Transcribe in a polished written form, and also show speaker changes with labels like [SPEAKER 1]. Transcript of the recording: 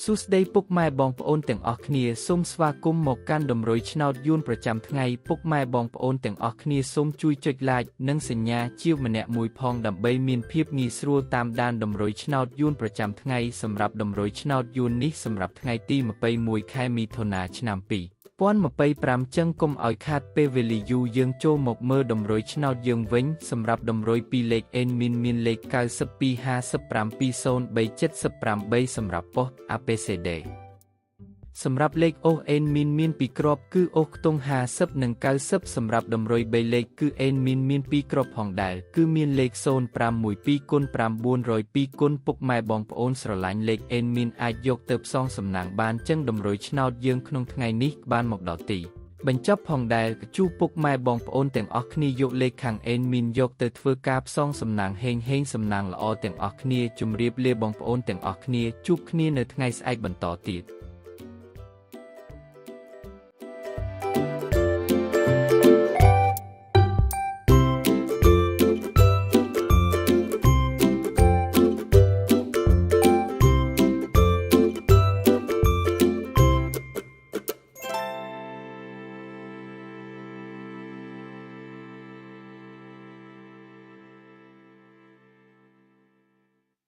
[SPEAKER 1] សួស្តីពុកម៉ែបងប្អូនទាំងអស់គ្នាសូមស្វាគមន៍មកកាន់តម្រុយឆ្នោតយួនប្រចាំថ្ងៃពុកម៉ែបងប្អូនទាំងអស់គ្នាសូមជួយចុច like និងសញ្ញាជាវម្នាក់មួយផងដើម្បីមានភាពងាយស្រួលតាមដានតម្រុយឆ្នោតយួនប្រចាំថ្ងៃសម្រាប់តម្រុយឆ្នោតយួននេះសម្រាប់ថ្ងៃទី21ខែមិថុនាឆ្នាំ2025ចឹងកុំឲ្យខាតពេលវេលាយូរយើងចូលមកមើលតម្រុយឆ្នោតយើងវិញសម្រាប់តម្រុយពីលេខ N មានលេខ92 55 203 78សម្រាប់ប៉ុស្តិ៍ ABCD សម្រាប់លេខអូស N មានពីរគ្រាប់គឺអូសខ្ទង់50និង90សម្រាប់តម្រុយ3លេខគឺ N មានពីរគ្រាប់ផងដែរគឺមានលេខ0512គុណ902គុណពុកម៉ែបងប្អូនស្រឡាញ់លេខ N អាចយកទៅផ្សងសំណាងបានចឹងតម្រុយឆ្នោតយើងក្នុងថ្ងៃនេះបានមកដល់ទីបញ្ចប់ផងដែរជួបពុកម៉ែបងប្អូនទាំងអស់គ្នាយកលេខខាង N យកទៅធ្វើការផ្សងសំណាងហេងសំណាងល្អទាំងអស់គ្នាជម្រាបលាបងប្អូនទាំងអស់គ្នាជួបគ្នានៅថ្ងៃស្អែកបន្តទៀត